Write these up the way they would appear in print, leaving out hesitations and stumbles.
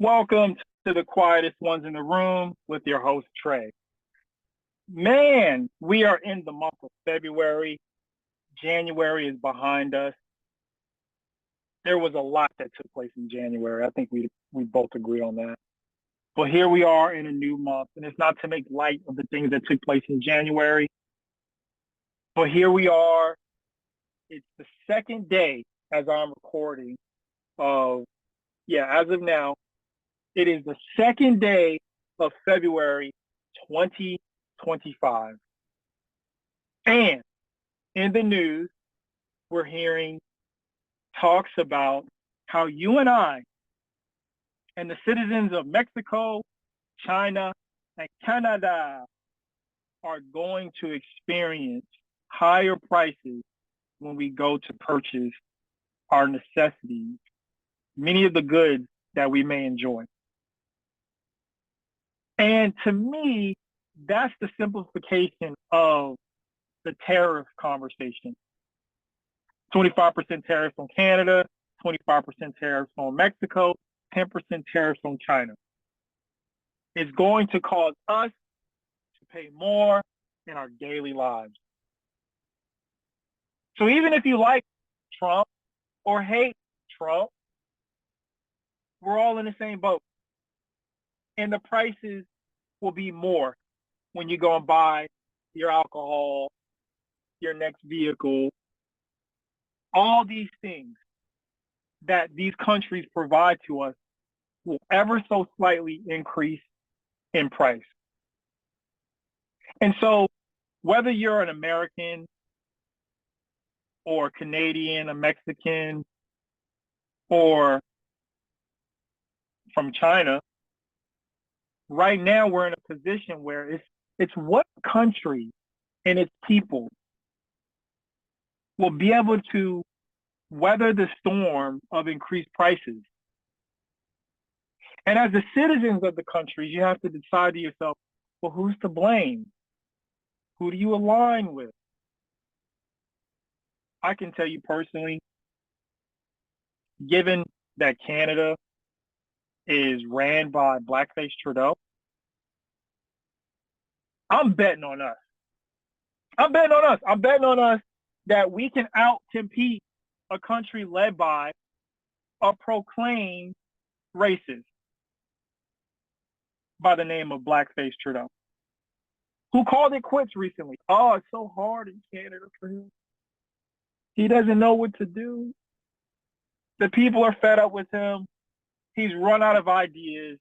Welcome to the quietest ones in the room with your host, Trey. Man, we are in the month of February. January is behind us. There was a lot that took place in January. I think we both agree on that. But here we are in a new month, and it's not to make light of the things that took place in January. But here we are. It's the second day as I'm recording as of now, it is the second day of February 2025. And in the news, we're hearing talks about how you and I and the citizens of Mexico, China, and Canada are going to experience higher prices when we go to purchase our necessities, many of the goods that we may enjoy. And to me, that's the simplification of the tariff conversation. 25% tariffs on Canada, 25% tariffs on Mexico, 10% tariffs on China. It's going to cause us to pay more in our daily lives. So even if you like Trump or hate Trump, we're all in the same boat. And the prices will be more when you go and buy your alcohol, your next vehicle, all these things that these countries provide to us will ever so slightly increase in price. And so whether you're an American or Canadian, a Mexican, or from China, right now we're in a position where it's what country and its people will be able to weather the storm of increased prices. And as the citizens of the countries, you have to decide to yourself, well, who's to blame? Who do you align with? I can tell you personally, given that Canada is ran by blackface Trudeau, I'm betting on us. I'm betting on us that we can out-compete a country led by a proclaimed racist by the name of blackface Trudeau, who called it quits recently. Oh, it's so hard in Canada for him. He doesn't know what to do. The people are fed up with him. He's run out of ideas.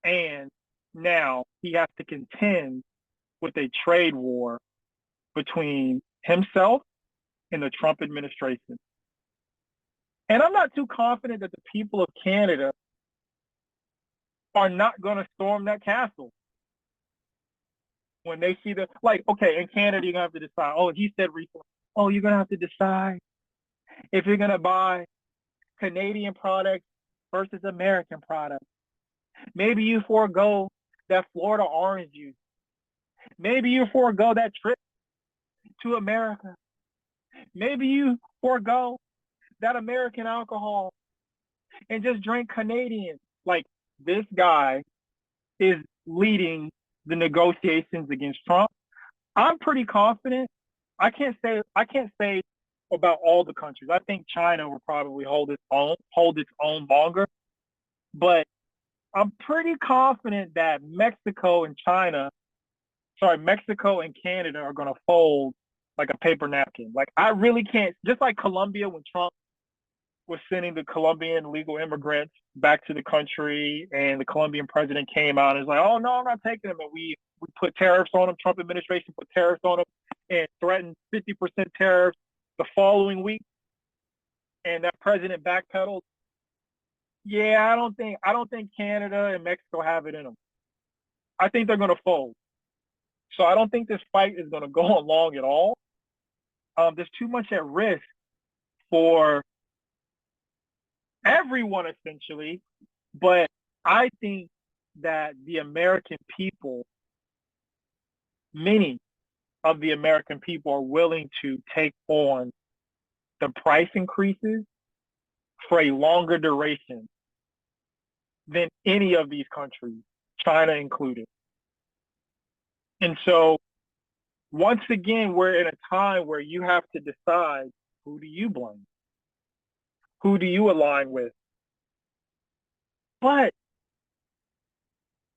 And now he has to contend with a trade war between himself and the Trump administration. And I'm not too confident that the people of Canada are not going to storm that castle. When they see okay, in Canada, you're going to have to decide. Oh, he said recently, you're going to have to decide if you're going to buy Canadian products versus American products. Maybe you forego that Florida orange juice. Maybe you forego that trip to America. Maybe you forego that American alcohol and just drink Canadian. Like, this guy is leading the negotiations against Trump. I'm pretty confident. I can't say about all the countries. I think China will probably hold its own longer. But I'm pretty confident that Mexico and Canada are going to fold like a paper napkin. Like, I really can't, just like Colombia when Trump was sending the Colombian illegal immigrants back to the country, and the Colombian president came out and was like, oh, no, I'm not taking them. And we put tariffs on them. Trump administration put tariffs on them and threatened 50% tariffs the following week. And that president backpedaled. Yeah, I don't think Canada and Mexico have it in them. I think they're going to fold. So I don't think this fight is going to go along at all. There's too much at risk for everyone, essentially. But I think that the American people, many of the American people, are willing to take on the price increases for a longer duration than any of these countries, China included. And so, once again, we're in a time where you have to decide, who do you blame? Who do you align with? But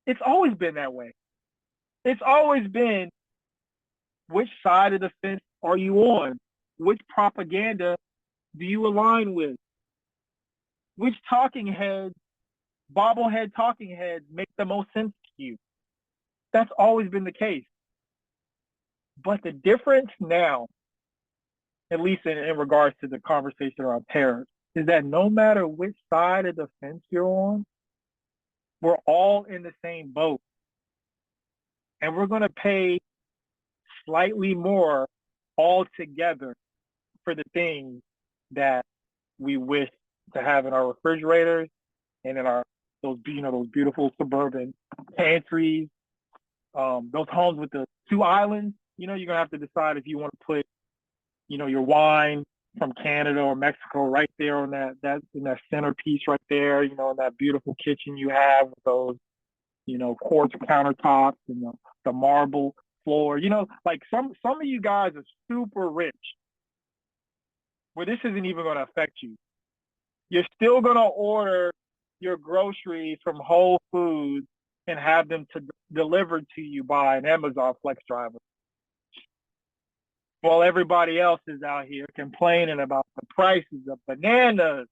it's always been that way. It's always been, which side of the fence are you on? Which propaganda do you align with? Which talking heads, bobblehead talking heads, make the most sense to you? That's always been the case. But the difference now, at least in regards to the conversation around tariffs, is that no matter which side of the fence you're on, we're all in the same boat. And we're going to pay slightly more altogether for the things that we wish to have in our refrigerators and in our those beautiful suburban pantries, those homes with the 2 islands. You're gonna have to decide if you want to put, your wine from Canada or Mexico right there on that in that centerpiece right there, in that beautiful kitchen you have with those, quartz countertops and the marble floor. Like some of you guys are super rich where this isn't even going to affect you. You're still going to order your groceries from Whole Foods and have them delivered to you by an Amazon Flex driver, while everybody else is out here complaining about the prices of bananas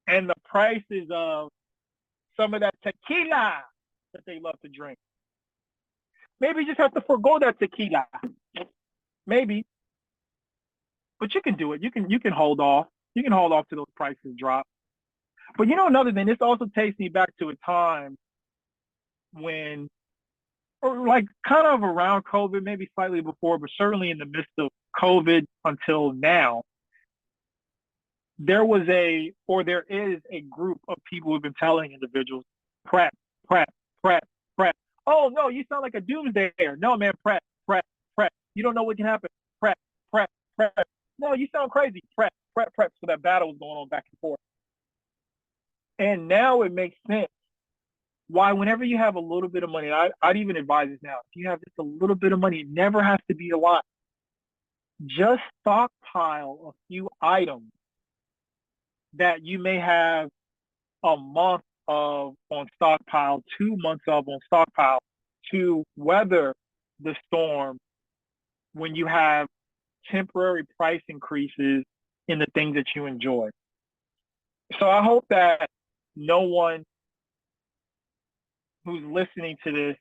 and the prices of some of that tequila that they love to drink. Maybe you just have to forego that tequila. Maybe. But you can do it. You can hold off. You can hold off till those prices drop. But another thing, this also takes me back to a time when, or like kind of around COVID, maybe slightly before, but certainly in the midst of COVID until now, there is a group of people who've been telling individuals, prep, prep, prep, prep. Oh no, you sound like a doomsdayer. No, man, prep, prep, prep. You don't know what can happen. Prep, prep, prep. No, you sound crazy. Prep, prep, prep. So that battle was going on back and forth. And now it makes sense why whenever you have a little bit of money, I'd even advise this now, if you have just a little bit of money, it never has to be a lot. Just stockpile a few items that you may have a month of on stockpile, 2 months of on stockpile to weather the storm when you have temporary price increases in the things that you enjoy. So I hope that no one who's listening to this,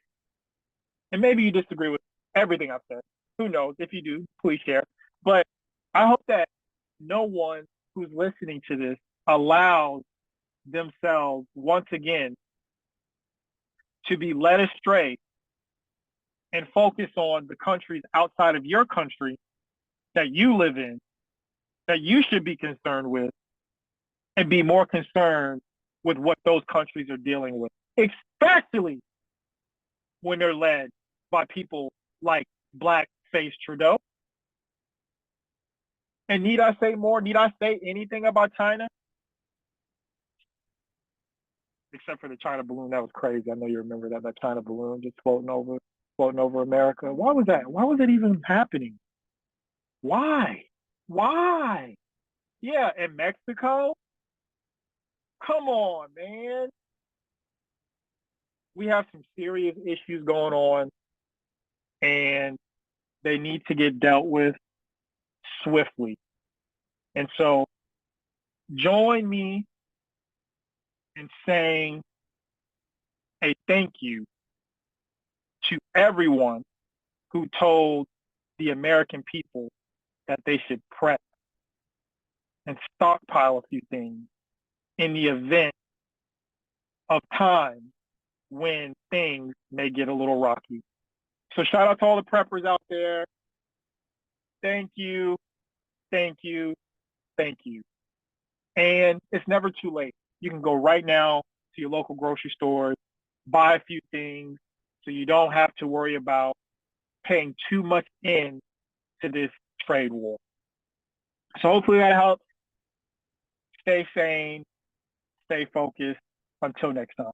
and maybe you disagree with everything I've said, who knows? If you do, please share. But I hope that no one who's listening to this allows themselves once again to be led astray and focus on the countries outside of your country that you live in, that you should be concerned with, and be more concerned with what those countries are dealing with, especially when they're led by people like black-faced Trudeau. And need I say more? Need I say anything about China? Except for the China balloon. That was crazy. I know you remember that China balloon just floating over America. Why was that? Why was it even happening? Why? Why? Yeah, in Mexico? Come on, man. We have some serious issues going on, and they need to get dealt with swiftly. And so join me in saying a thank you to everyone who told the American people that they should prep and stockpile a few things in the event of times when things may get a little rocky. So shout out to all the preppers out there. Thank you, thank you, thank you. And it's never too late. You can go right now to your local grocery store, buy a few things so you don't have to worry about paying too much in to this trade war. So hopefully that helps. Stay sane, stay focused. Until next time.